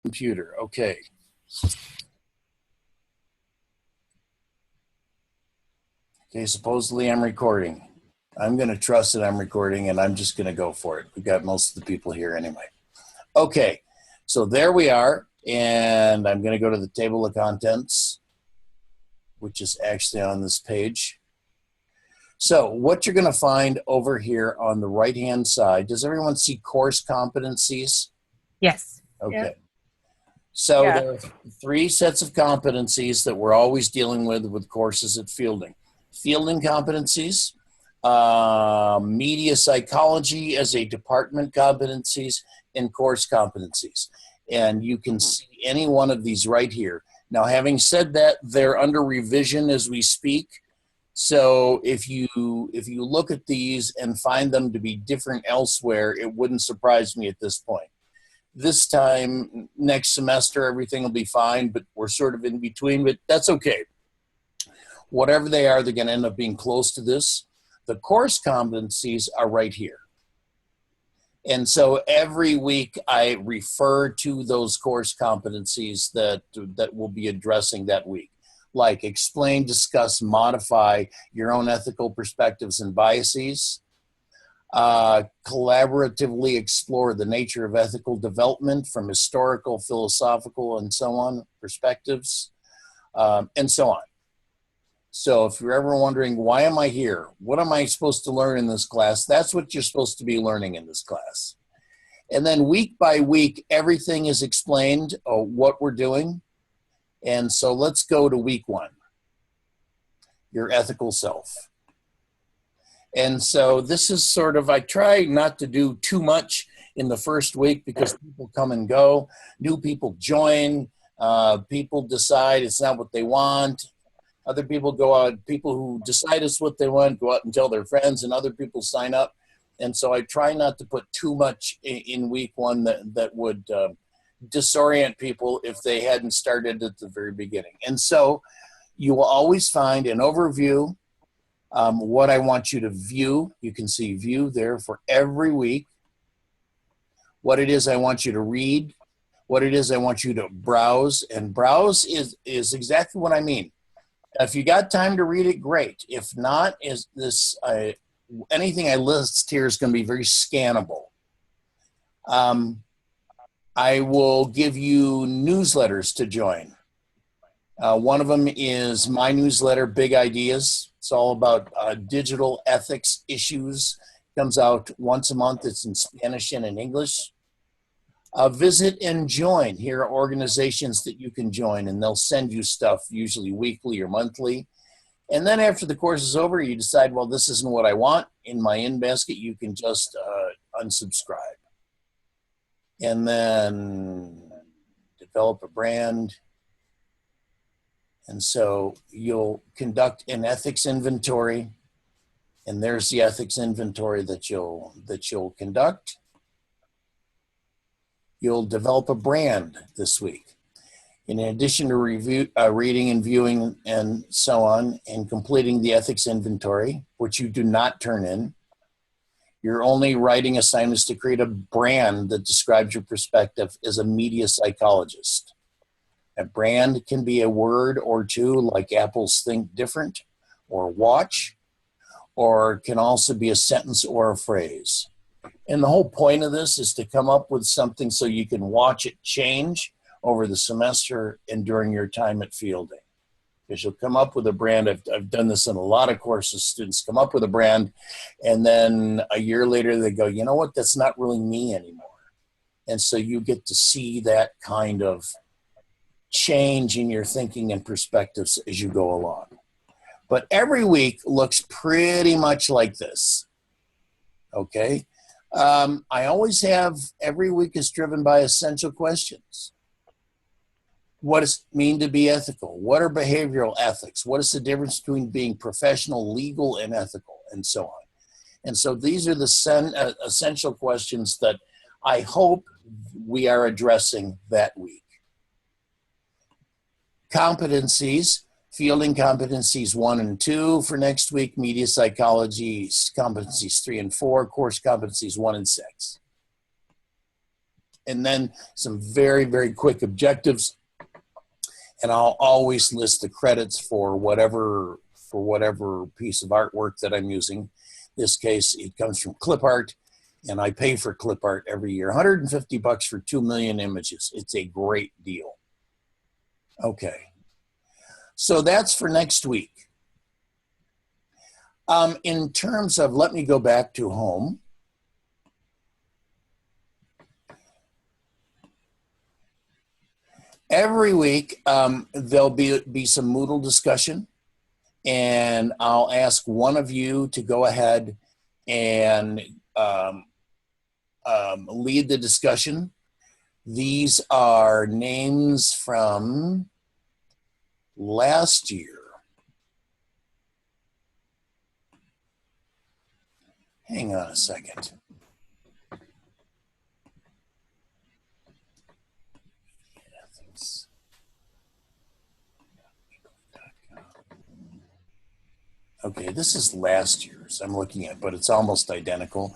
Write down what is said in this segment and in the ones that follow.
Computer. Okay. Okay, supposedly I'm recording. I'm going to trust that I'm recording and I'm just going to go for it. We've got most of the people here anyway. Okay, so there we are. And I'm going to go to the table of contents, which is actually on this page. So what you're going to find over here on the right-hand side, does everyone see course competencies? Yes. Okay. Yep. So Yeah. there are three sets of competencies that we're always dealing with courses at Fielding. Fielding competencies, media psychology as a department competencies, and course competencies. And you can see any one of these right here. Now, having said that, they're under revision as we speak. So if you look at these and find them to be different elsewhere, it wouldn't surprise me at this point. This time, next semester, everything will be fine, but we're sort of in between, but that's okay. Whatever they are, they're going to end up being close to this. The course competencies are right here. And so every week I refer to those course competencies that we'll be addressing that week, like explain, discuss, modify your own ethical perspectives and biases, collaboratively explore the nature of ethical development from historical, philosophical, and so on perspectives, and so on. So if you're ever wondering, why am I here? What am I supposed to learn in this class? That's what you're supposed to be learning in this class. And then week by week, everything is explained, what we're doing. And so let's go to week 1, your ethical self. And so this is sort of, I try not to do too much in the first week because people come and go, new people join, people decide it's not what they want. Other people go out, people who decide it's what they want go out and tell their friends, and other people sign up. And so I try not to put too much in week 1 that would disorient people if they hadn't started at the very beginning. And so you will always find an overview, what I want you to view. You can see view there for every week. What it is I want you to read, what it is I want you to browse. And browse is exactly what I mean. If you got time to read it, great. If not, anything I list here is going to be very scannable. I will give you newsletters to join. One of them is my newsletter, Big Ideas. It's all about digital ethics issues. It comes out once a month. It's in Spanish and in English. Visit and join. Here are organizations that you can join, and they'll send you stuff usually weekly or monthly. And then after the course is over, you decide, well, this isn't what I want in my in basket. You can just unsubscribe. And then develop a brand. And so you'll conduct an ethics inventory. And there's the ethics inventory that you'll conduct. You'll develop a brand this week. In addition to reading and viewing and so on, and completing the ethics inventory, which you do not turn in, your only writing assignment is to create a brand that describes your perspective as a media psychologist. A brand can be a word or two, like Apple's Think Different or Watch, or it can also be a sentence or a phrase. And the whole point of this is to come up with something so you can watch it change over the semester and during your time at Fielding. Because you'll come up with a brand. I've done this in a lot of courses. Students come up with a brand, and then a year later they go, you know what, that's not really me anymore. And so you get to see that kind of change in your thinking and perspectives as you go along. But every week looks pretty much like this. Okay? I always have, every week is driven by essential questions. What does it mean to be ethical? What are behavioral ethics? What is the difference between being professional, legal, and ethical, and so on? And so these are the essential questions that I hope we are addressing that week. Competencies, Fielding competencies 1 and 2 for next week, media psychology competencies 3 and 4, course competencies 1 and 6. and then some very, very quick objectives. And I'll always list the credits for whatever piece of artwork that I'm using. In this case, it comes from clip art, and I pay for clip art every year. $150 for 2 million images. It's a great deal. Okay. So that's for next week. In terms of, let me go back to home. Every week, there'll be some Moodle discussion, and I'll ask one of you to go ahead and lead the discussion. These are names from last year. Hang on a second. Okay, this is last year's I'm looking at, but it's almost identical.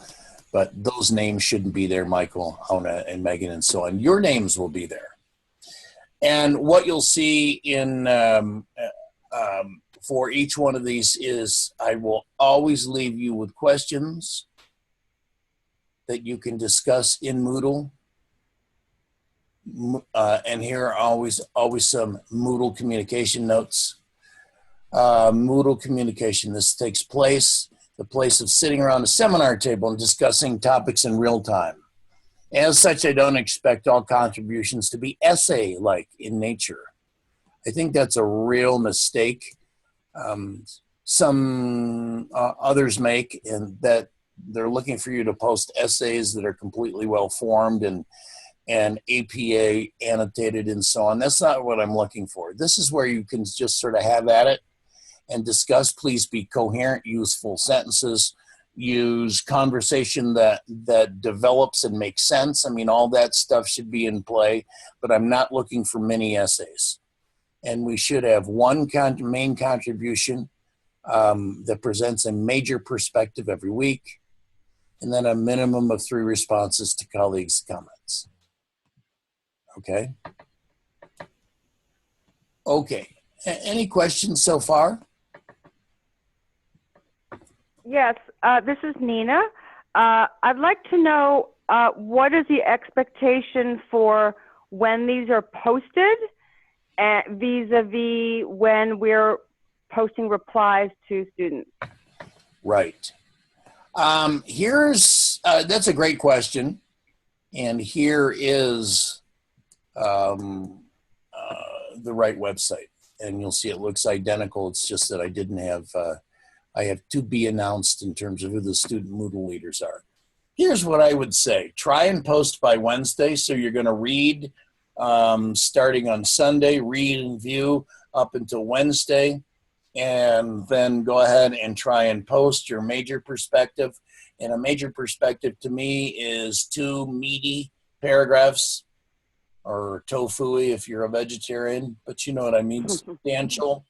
But those names shouldn't be there, Michael, Hona, and Megan, and so on. Your names will be there. And what you'll see in for each one of these is I will always leave you with questions that you can discuss in Moodle. And here are always some Moodle communication notes. Moodle communication. This takes place, the place of sitting around a seminar table and discussing topics in real time. As such, I don't expect all contributions to be essay-like in nature. I think that's a real mistake some others make, and that they're looking for you to post essays that are completely well-formed and APA annotated and so on. That's not what I'm looking for. This is where you can just sort of have at it and discuss. Please be coherent, use full sentences, use conversation that develops and makes sense. I mean, all that stuff should be in play, but I'm not looking for mini essays. And we should have one main contribution that presents a major perspective every week, and then a minimum of 3 responses to colleagues' comments. Okay? Okay. Any questions so far? Yes, this is Nina. I'd like to know what is the expectation for when these are posted vis-a-vis when we're posting replies to students? Right. That's a great question. And here is the right website. And you'll see it looks identical. It's just that I didn't have, I have to be announced in terms of who the student Moodle leaders are. Here's what I would say. Try and post by Wednesday. So you're going to read starting on Sunday, read and view up until Wednesday, and then go ahead and try and post your major perspective. And a major perspective to me is 2 meaty paragraphs, or tofu if you're a vegetarian, but you know what I mean, substantial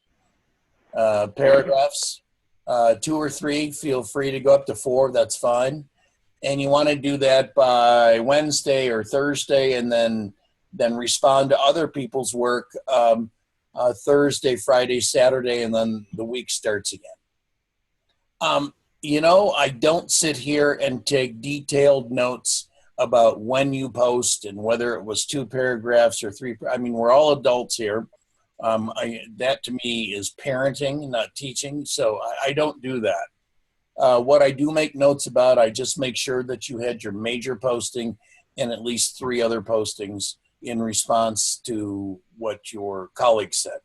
paragraphs. 2 or 3, feel free to go up to 4, that's fine. And you want to do that by Wednesday or Thursday, and then respond to other people's work Thursday, Friday, Saturday, and then the week starts again. You know, I don't sit here and take detailed notes about when you post and whether it was 2 paragraphs or 3. I mean, we're all adults here. That to me is parenting, not teaching, so I don't do that. What I do make notes about, I just make sure that you had your major posting and at least 3 other postings in response to what your colleagues said.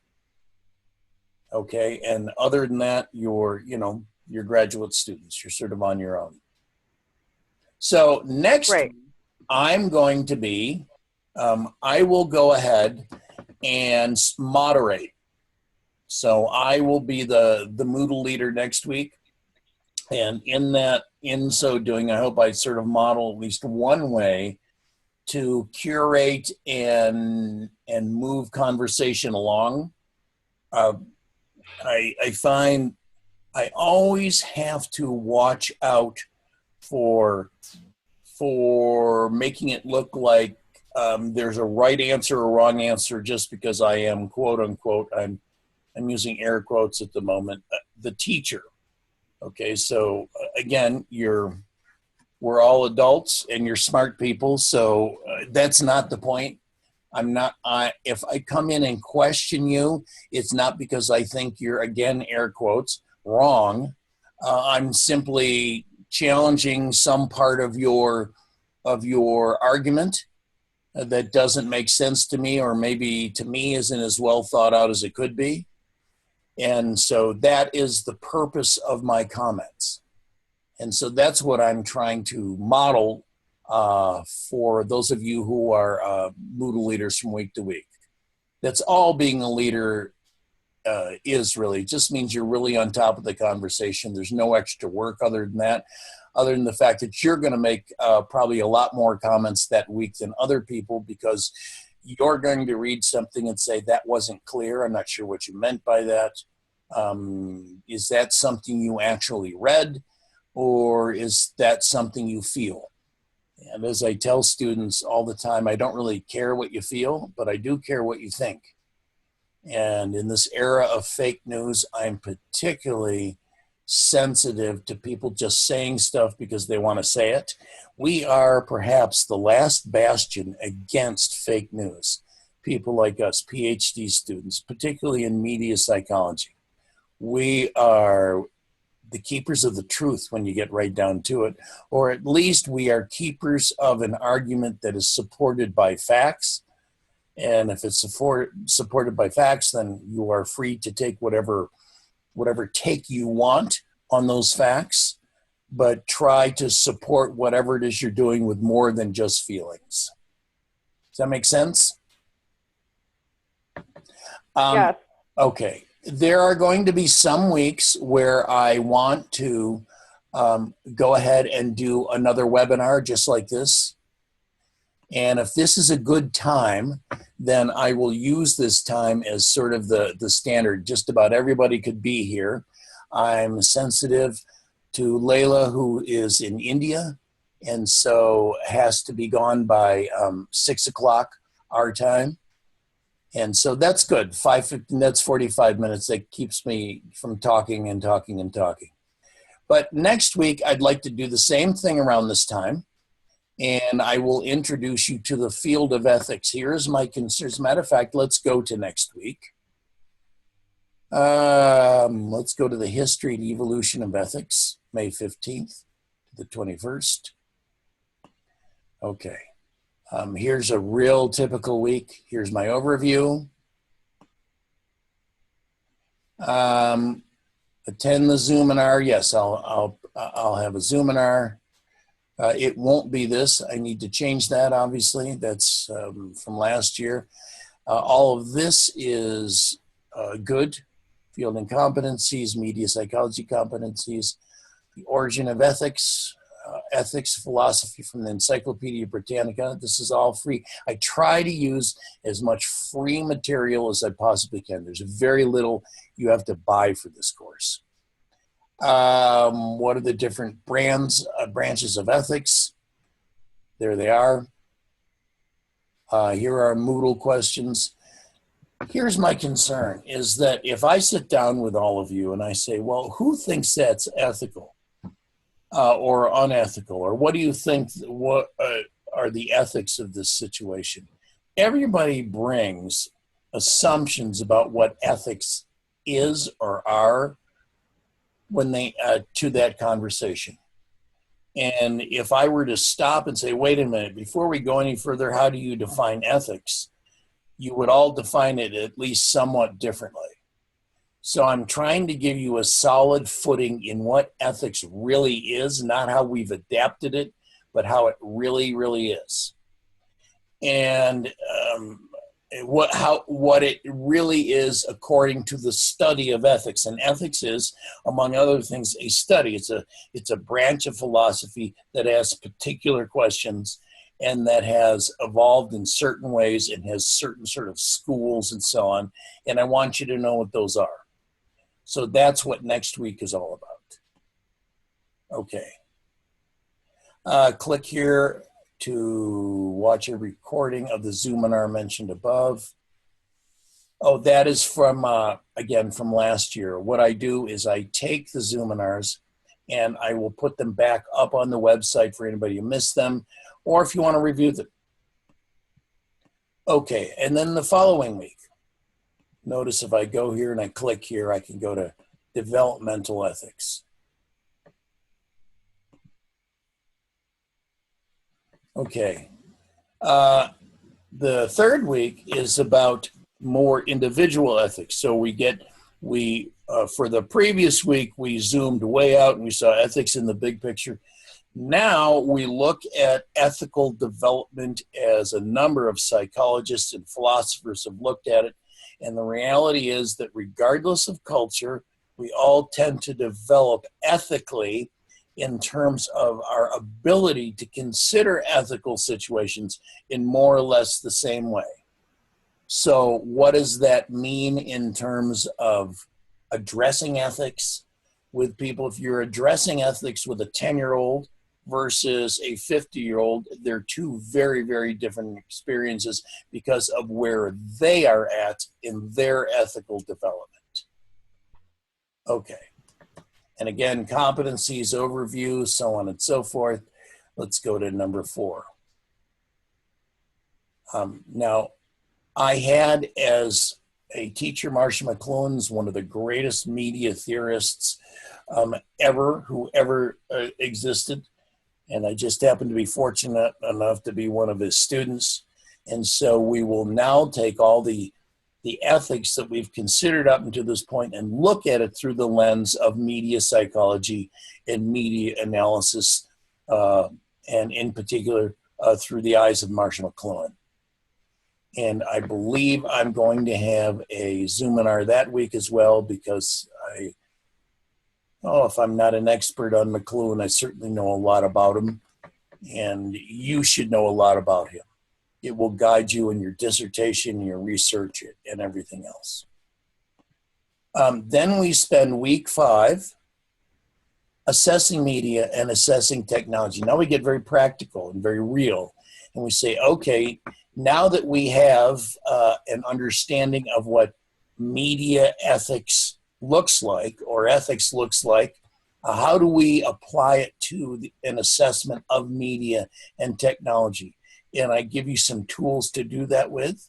Okay, and other than that, you're graduate students. You're sort of on your own. So next, right, I'm going to be, I will go ahead and moderate. So I will be the Moodle leader next week. And in so doing, I hope I sort of model at least one way to curate and move conversation along. I find I always have to watch out for making it look like there's a right answer or wrong answer just because I am, quote unquote, I'm using air quotes at the moment, the teacher. Okay, so again, we're all adults and you're smart people, so that's not the point. If I come in and question you, it's not because I think you're, again, air quotes, wrong. I'm simply challenging some part of your argument that doesn't make sense to me, or maybe to me isn't as well thought out as it could be. And so that is the purpose of my comments. And so that's what I'm trying to model for those of you who are Moodle leaders from week to week. That's all being a leader is really. It just means you're really on top of the conversation. There's no extra work other than that, other than the fact that you're going to make probably a lot more comments that week than other people, because you're going to read something and say, that wasn't clear. I'm not sure what you meant by that. Is that something you actually read, or is that something you feel? And as I tell students all the time, I don't really care what you feel, but I do care what you think. And in this era of fake news, I'm particularly sensitive to people just saying stuff because they want to say it. We are perhaps the last bastion against fake news. People like us, PhD students, particularly in media psychology. We are the keepers of the truth when you get right down to it, or at least we are keepers of an argument that is supported by facts. And if it's supported by facts, then you are free to take whatever take you want on those facts, but try to support whatever it is you're doing with more than just feelings. Does that make sense? Yes. Okay. There are going to be some weeks where I want to go ahead and do another webinar just like this. And if this is a good time, then I will use this time as sort of the standard. Just about everybody could be here. I'm sensitive to Layla, who is in India, and so has to be gone by 6 o'clock our time. And so that's good. 5:15, that's 45 minutes. That keeps me from talking and talking and talking. But next week, I'd like to do the same thing around this time. And I will introduce you to the field of ethics. Here's my concerns. As a matter of fact, let's go to next week. Let's go to the history and evolution of ethics, May 15th to the 21st. Okay. Here's a real typical week. Here's my overview. Attend the Zoominar. Yes, I'll have a Zoominar. It won't be this. I need to change that, obviously. That's from last year. All of this is good. Field and competencies, media psychology competencies, the origin of ethics, ethics philosophy from the Encyclopedia Britannica. This is all free. I try to use as much free material as I possibly can. There's very little you have to buy for this course. What are the different branches of ethics? There they are. Here are Moodle questions. Here's my concern, is that if I sit down with all of you and I say, well, who thinks that's ethical or unethical? Or what do you think, what are the ethics of this situation? Everybody brings assumptions about what ethics is or are when they to that conversation. And if I were to stop and say, wait a minute, before we go any further, how do you define ethics? You would all define it at least somewhat differently. So I'm trying to give you a solid footing in what ethics really is, not how we've adapted it, but how it really, really is. And what it really is according to the study of ethics. And ethics is, among other things, a study. It's a branch of philosophy that asks particular questions and that has evolved in certain ways and has certain sort of schools and so on. And I want you to know what those are. So that's what next week is all about. Okay. Click here. to watch a recording of the Zoominar mentioned above. Oh, that is from, again, from last year. What I do is I take the Zoominars and I will put them back up on the website for anybody who missed them, or if you want to review them. Okay, and then the following week, notice if I go here and I click here, I can go to developmental ethics. Okay, the third week is about more individual ethics. So for the previous week, we zoomed way out and we saw ethics in the big picture. Now we look at ethical development as a number of psychologists and philosophers have looked at it. And the reality is that regardless of culture, we all tend to develop ethically in terms of our ability to consider ethical situations in more or less the same way. So what does that mean in terms of addressing ethics with people? If you're addressing ethics with a 10-year-old versus a 50-year-old, they're two very, very different experiences because of where they are at in their ethical development. Okay. And again, competencies, overview, so on and so forth. Let's go to number 4. Now, I had as a teacher, Marcia McLuhan's one of the greatest media theorists who ever existed. And I just happened to be fortunate enough to be one of his students. And so we will now take all the ethics that we've considered up until this point and look at it through the lens of media psychology and media analysis, and in particular through the eyes of Marcia McLuhan. And I believe I'm going to have a Zoominar that week as well because if I'm not an expert on McLuhan, I certainly know a lot about him. And you should know a lot about him. It will guide you in your dissertation, your research, and everything else. Then we spend week 5 assessing media and assessing technology. Now we get very practical and very real. And we say, okay, now that we have an understanding of what media ethics looks like, or ethics looks like, how do we apply it to an assessment of media and technology? And I give you some tools to do that with.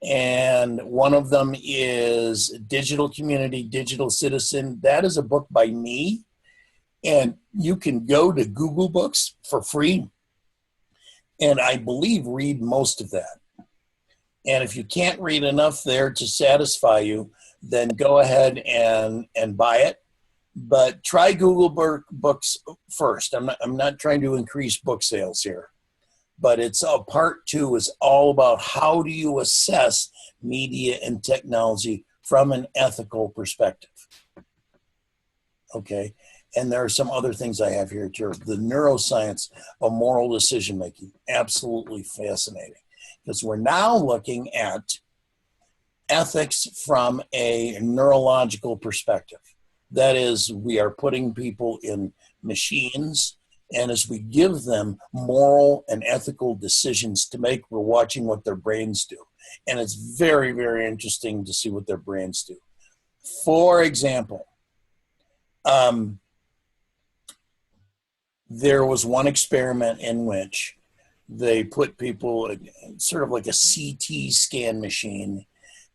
And one of them is Digital Community, Digital Citizen. That is a book by me. And you can go to Google Books for free. And I believe read most of that. And if you can't read enough there to satisfy you, then go ahead and buy it. But try Google Books first. I'm not trying to increase book sales here. But it's part 2 is all about how do you assess media and technology from an ethical perspective. Okay. And there are some other things I have here too. The neuroscience of moral decision making, absolutely fascinating. Because we're now looking at ethics from a neurological perspective. That is, we are putting people in machines, and as we give them moral and ethical decisions to make, we're watching what their brains do. And it's very, very interesting to see what their brains do. For example, there was one experiment in which they put people in sort of like a CT scan machine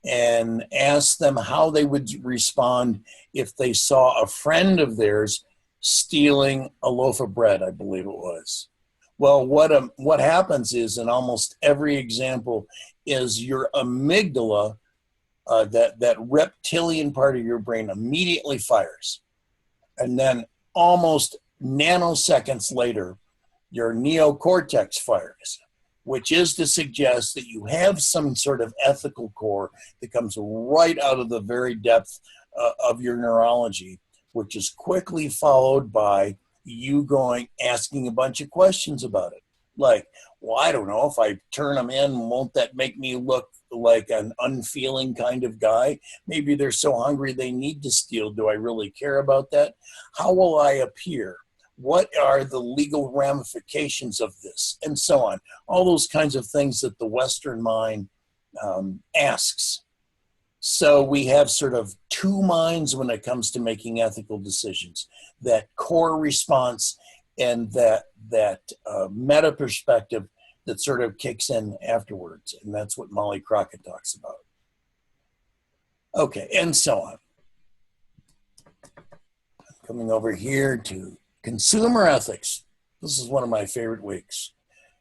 and asked them how they would respond if they saw a friend of theirs stealing a loaf of bread, I believe it was. Well, what happens is in almost every example is your amygdala, that reptilian part of your brain immediately fires. And then almost nanoseconds later, your neocortex fires, which is to suggest that you have some sort of ethical core that comes right out of the very depth of your neurology, which is quickly followed by you asking a bunch of questions about it. Like, well, I don't know, if I turn them in, won't that make me look like an unfeeling kind of guy? Maybe they're so hungry they need to steal. Do I really care about that? How will I appear? What are the legal ramifications of this, and so on. All those kinds of things that the Western mind asks. So we have sort of two minds when it comes to making ethical decisions: that core response and that meta perspective that sort of kicks in afterwards. And that's what Molly Crockett talks about. Okay, and so on. Coming over here to consumer ethics. This is one of my favorite weeks.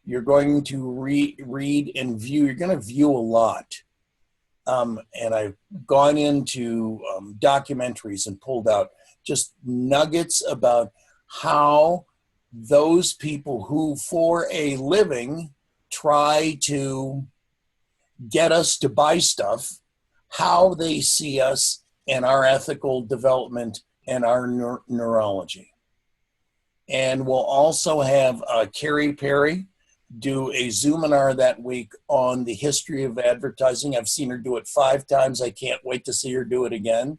You're going to read and view, you're going to view a lot. And I've gone into documentaries and pulled out just nuggets about how those people who for a living try to get us to buy stuff, how they see us and our ethical development and our neurology. And we'll also have Carrie Perry do a Zoominar that week on the history of advertising. I've seen her do it 5 times. I can't wait to see her do it again.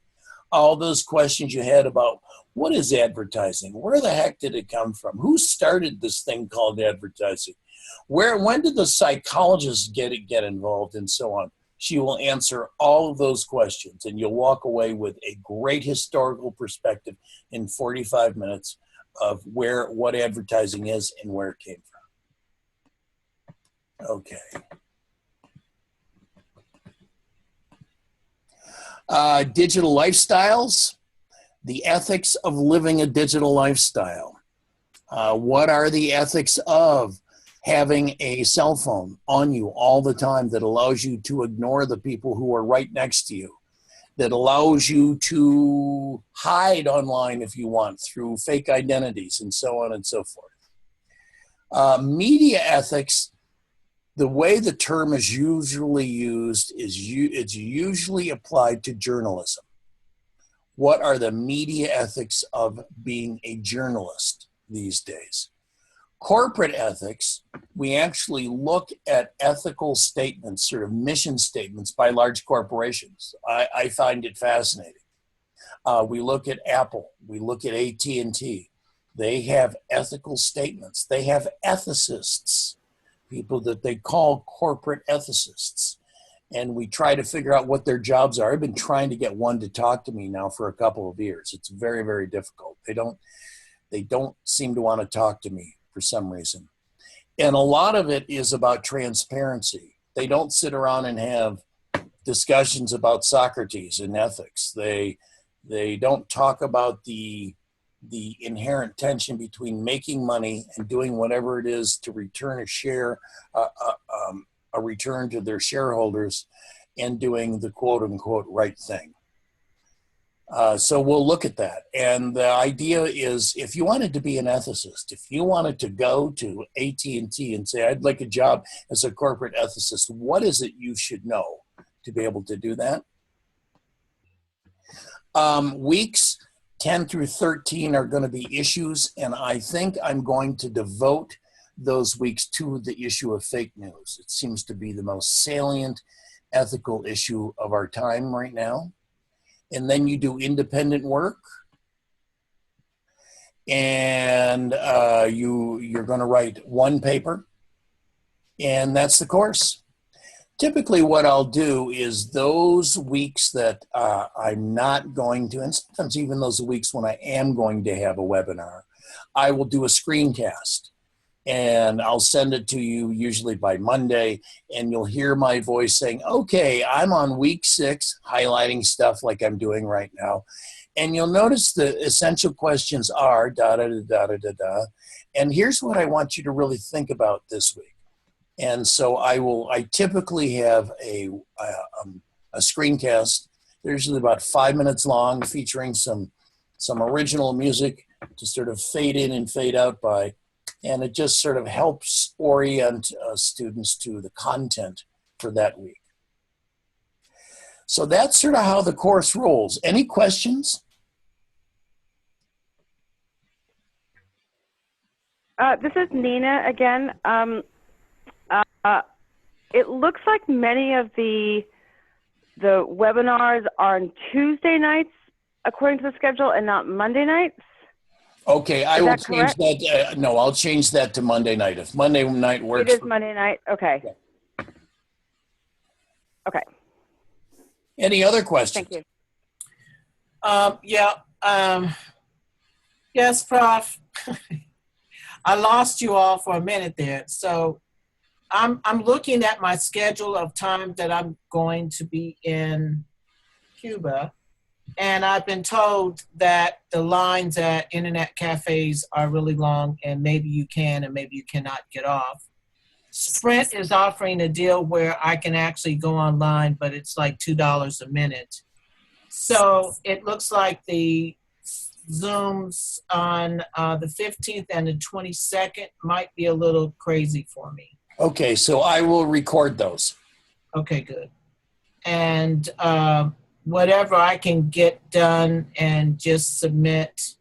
All those questions you had about what is advertising? Where the heck did it come from? Who started this thing called advertising? When did the psychologists get involved, and so on? She will answer all of those questions, and you'll walk away with a great historical perspective in 45 minutes of what advertising is and where it came from. Okay. Digital lifestyles, the ethics of living a digital lifestyle. What are the ethics of having a cell phone on you all the time that allows you to ignore the people who are right next to you, that allows you to hide online if you want through fake identities and so on and so forth. Media ethics, the way the term is usually used is it's usually applied to journalism. What are the media ethics of being a journalist these days? Corporate ethics, we actually look at ethical statements, sort of mission statements by large corporations. I find it fascinating. We look at Apple, we look at AT&T. They have ethical statements. They have ethicists, people that they call corporate ethicists. And we try to figure out what their jobs are. I've been trying to get one to talk to me now for a couple of years. It's very, very difficult. They don't seem to want to talk to me for some reason. And a lot of it is about transparency. They don't sit around and have discussions about Socrates and ethics. They don't talk about the inherent tension between making money and doing whatever it is to return a return to their shareholders and doing the quote unquote right thing. So we'll look at that. And the idea is, if you wanted to be an ethicist, if you wanted to go to AT&T and say, I'd like a job as a corporate ethicist, what is it you should know to be able to do that? Weeks 10 through 13 are going to be issues, and I think I'm going to devote those weeks to the issue of fake news. It seems to be the most salient ethical issue of our time right now. And then you do independent work, and you're going to write one paper, and that's the course. Typically what I'll do is those weeks that I'm not going to, and sometimes even those weeks when I am going to have a webinar, I will do a screencast. And I'll send it to you usually by Monday, and you'll hear my voice saying, okay, I'm on week 6, highlighting stuff like I'm doing right now. And you'll notice the essential questions are da-da-da-da-da-da. And here's what I want you to really think about this week. And so I typically have a screencast. They're usually about 5 minutes long, featuring some original music to sort of fade in and fade out by. And it just sort of helps orient students to the content for that week. So that's sort of how the course rolls. Any questions? This is Nina again. It looks like many of the webinars are on Tuesday nights, according to the schedule, and not Monday nights. Okay, I Is will that change correct? that. No, I'll change that to Monday night. If Monday night It works is for Monday night? Okay. Yeah. Okay. Any other Thank questions? you. Yeah. Yes, Prof. I lost you all for a minute there. So I'm looking at my schedule of time that I'm going to be in Cuba, and I've been told that the lines at internet cafes are really long, and maybe you can and maybe you cannot get off. Sprint is offering a deal where I can actually go online, but it's like $2 a minute. So it looks like the Zooms on the 15th and the 22nd might be a little crazy for me. Okay, so I will record those. Okay, good. And whatever I can get done and just submit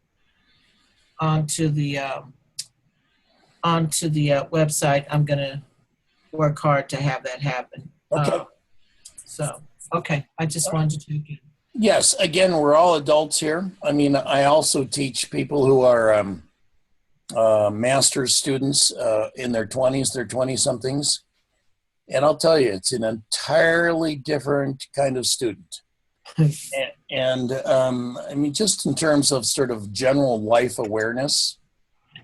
onto the website, I'm gonna work hard to have that happen. Okay. So, okay, I just wanted to check in. Yes, again, we're all adults here. I mean, I also teach people who are master's students in their 20s, their 20-somethings. And I'll tell you, it's an entirely different kind of student. And I mean, just in terms of sort of general life awareness,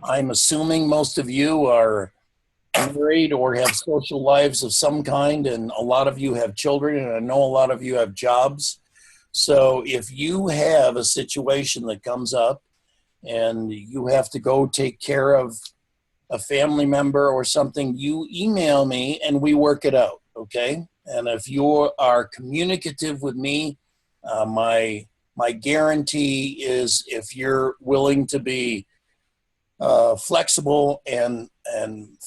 I'm assuming most of you are married or have social lives of some kind, and a lot of you have children, and I know a lot of you have jobs. So if you have a situation that comes up and you have to go take care of a family member or something, you email me and we work it out, okay? And if you are communicative with me, my guarantee is if you're willing to be flexible and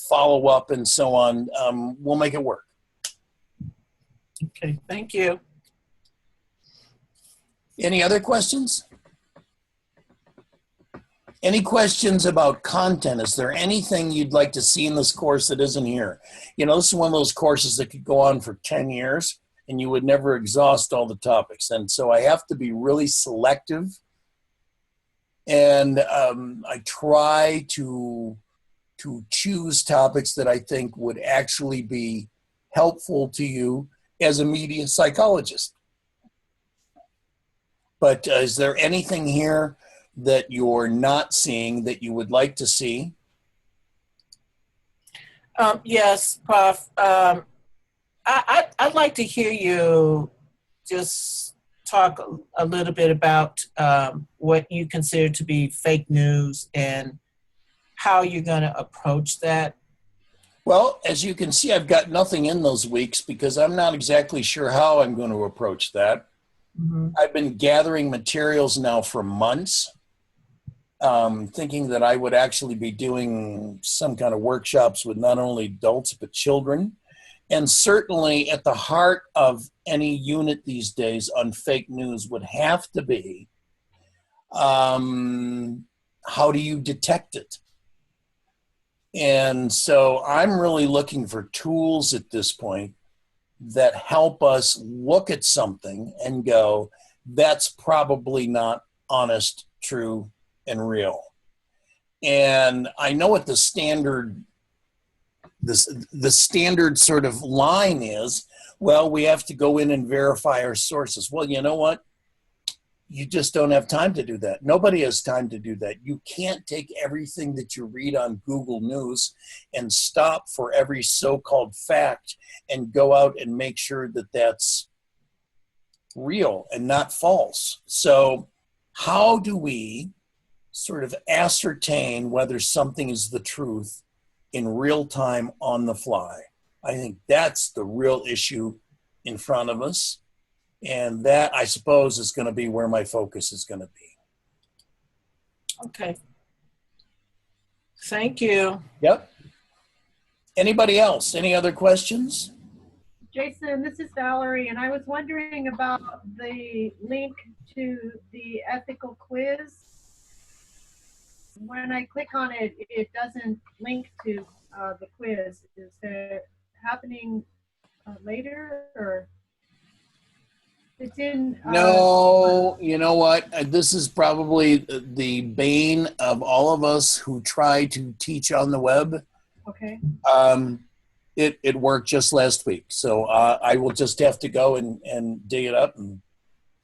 follow up and so on, we'll make it work. Okay, thank you. Any other questions? Any questions about content? Is there anything you'd like to see in this course that isn't here? You know, this is one of those courses that could go on for 10 years and you would never exhaust all the topics. And so I have to be really selective. And I try to choose topics that I think would actually be helpful to you as a media psychologist. But is there anything here that you're not seeing that you would like to see? Yes, Prof. I'd like to hear you just talk a little bit about what you consider to be fake news and how you're going to approach that. Well, as you can see, I've got nothing in those weeks because I'm not exactly sure how I'm going to approach that. Mm-hmm. I've been gathering materials now for months, thinking that I would actually be doing some kind of workshops with not only adults but children. And certainly at the heart of any unit these days on fake news would have to be, how do you detect it? And so I'm really looking for tools at this point that help us look at something and go, that's probably not honest, true, and real. And I know what the standard sort of line is. Well, we have to go in and verify our sources. Well, you know what? You just don't have time to do that. Nobody has time to do that. You can't take everything that you read on Google News and stop for every so-called fact and go out and make sure that that's real and not false. So how do we sort of ascertain whether something is the truth in real time on the fly? I think that's the real issue in front of us. And that, I suppose, is going to be where my focus is going to be. Okay. Thank you. Yep. Anybody else? Any other questions? Jason, this is Valerie, and I was wondering about the link to the ethical quiz. When I click on it, it doesn't link to the quiz. Is it happening later, or? It's in. No, you know what? This is probably the bane of all of us who try to teach on the web. Okay. It worked just last week, so I will just have to go and dig it up and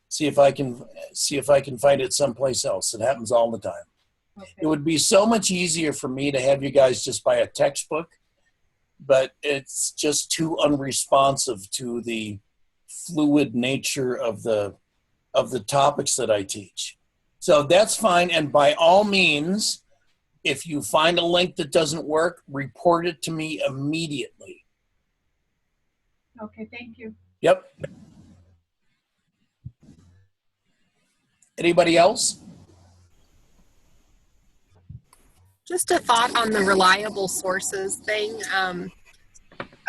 see if I can find it someplace else. It happens all the time. Okay. It would be so much easier for me to have you guys just buy a textbook, but it's just too unresponsive to the fluid nature of the topics that I teach. So that's fine. And by all means, if you find a link that doesn't work, report it to me immediately. Okay, thank you. Yep. Anybody else? Just a thought on the reliable sources thing. Have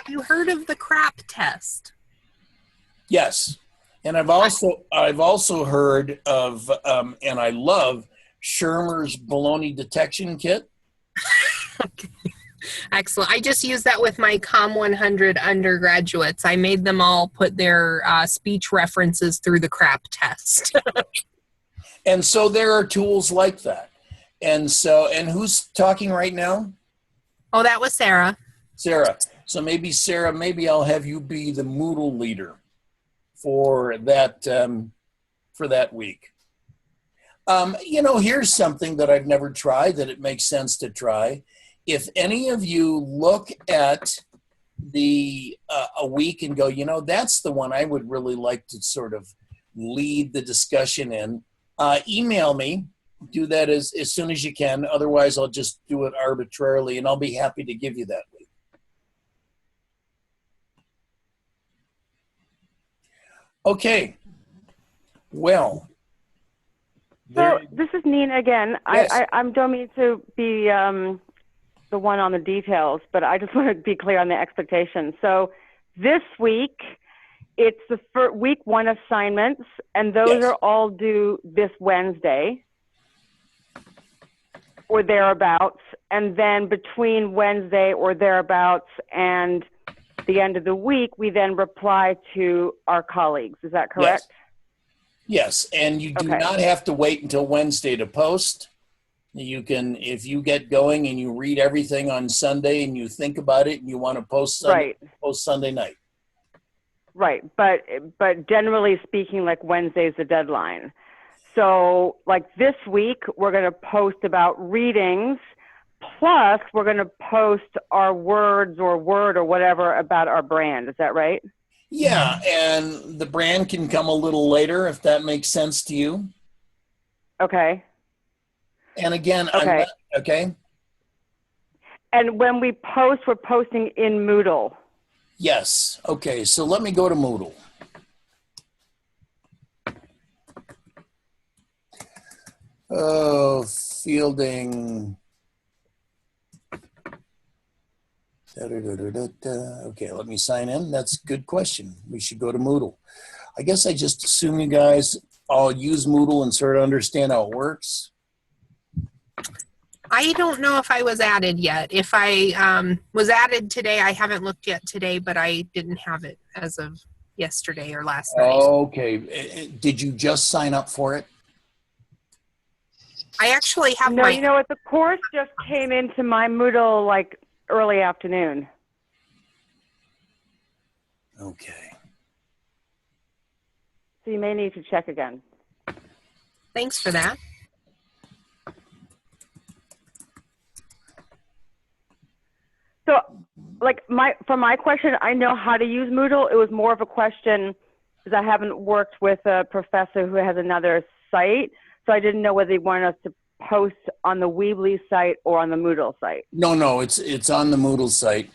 you heard of the CRAP test? Yes. And I've also heard of and I love Shermer's baloney detection kit. Okay. Excellent. I just use that with my COM 100 undergraduates. I made them all put their speech references through the CRAP test. And so there are tools like that. And who's talking right now? Oh, that was Sarah. Sarah. So Sarah, maybe I'll have you be the Moodle leader for that week. Here's something that I've never tried that it makes sense to try. If any of you look at the a week and go, that's the one I would really like to sort of lead the discussion in, email me. Do that as soon as you can. Otherwise, I'll just do it arbitrarily, and I'll be happy to give you that week. Okay. Well. So this is Nina again. Yes. I don't mean to be the one on the details, but I just want to be clear on the expectations. So this week, it's the week 1 assignments, and those Yes. are all due this Wednesday or thereabouts. And then between Wednesday or thereabouts and the end of the week, we then reply to our colleagues. Is that correct? Yes, and you do Okay. not have to wait until Wednesday to post. You can, if you get going and you read everything on Sunday and you think about it and you want to post Sunday, Right. post Sunday night. Right, but generally speaking, like Wednesday's the deadline. So like this week, we're going to post about readings, plus we're going to post our words or word or whatever about our brand. Is that right? Yeah, and the brand can come a little later if that makes sense to you. Okay. And again, Okay. Okay. And when we post, we're posting in Moodle. Yes. Okay, so let me go to Moodle. Oh, fielding. Okay, let me sign in. That's a good question. We should go to Moodle. I guess I just assume you guys all use Moodle and sort of understand how it works. I don't know if I was added yet. If I was added today, I haven't looked yet today, but I didn't have it as of yesterday or last night. Okay. Did you just sign up for it? I actually have No, my... you know what? The course just came into my Moodle like early afternoon. Okay. So you may need to check again. Thanks for that. So, like for my question, I know how to use Moodle. It was more of a question because I haven't worked with a professor who has another site, so I didn't know whether they wanted us to post on the Weebly site or on the Moodle site. No, it's on the Moodle site.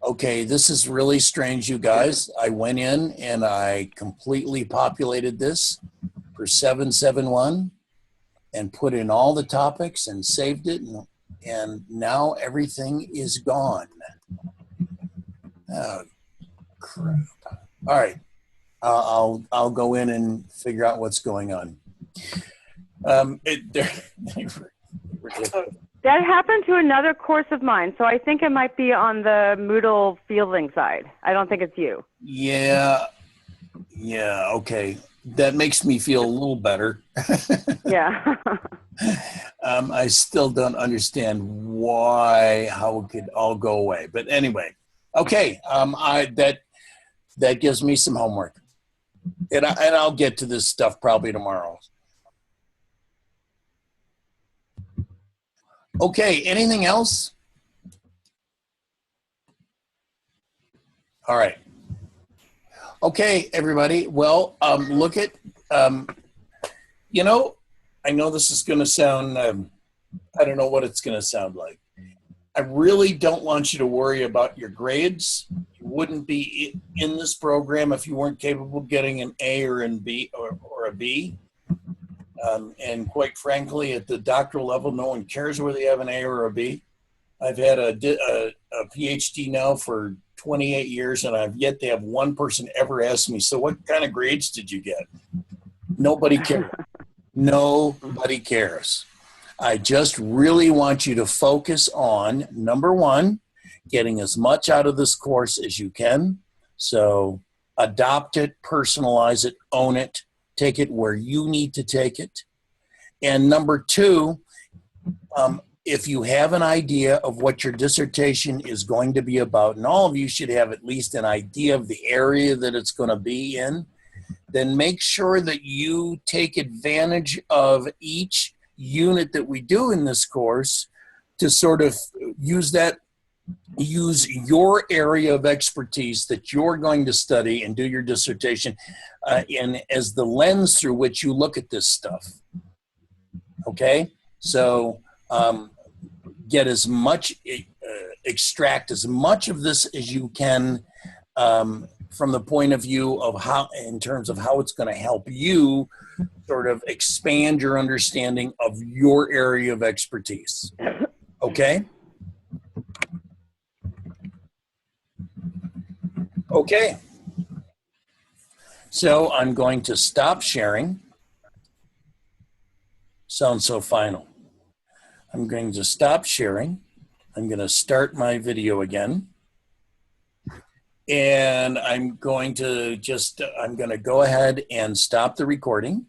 Okay, this is really strange, you guys. I went in and I completely populated this for 771 and put in all the topics and saved it, and now everything is gone. Oh, crap. All right, I'll go in and figure out what's going on. That happened to another course of mine, so I think it might be on the Moodle fielding side. I don't think it's you. Yeah, Yeah, okay. That makes me feel a little better. Yeah. I still don't understand how it could all go away. But anyway, okay. That gives me some homework, and I'll get to this stuff probably tomorrow. Okay. Anything else? All right. Okay, everybody. Well, look at you know, I know this is going to sound. I don't know what it's going to sound like. I really don't want you to worry about your grades. You wouldn't be in this program if you weren't capable of getting an A or an B or a B. And quite frankly, at the doctoral level, no one cares whether you have an A or a B. I've had a PhD now for 28 years, and I've yet to have one person ever ask me, so what kind of grades did you get? Nobody cares. Nobody cares. I just really want you to focus on, number one, getting as much out of this course as you can. So adopt it, personalize it, own it, take it where you need to take it. And number two, if you have an idea of what your dissertation is going to be about, and all of you should have at least an idea of the area that it's going to be in, then make sure that you take advantage of each unit that we do in this course to sort of use your area of expertise that you're going to study and do your dissertation in as the lens through which you look at this stuff. Okay? So get as much, extract as much of this as you can from the point of view of how, in terms of how it's going to help you sort of expand your understanding of your area of expertise. Okay? Okay. So I'm going to stop sharing. Sounds so final. I'm going to stop sharing. I'm going to start my video again. And I'm going to go ahead and stop the recording.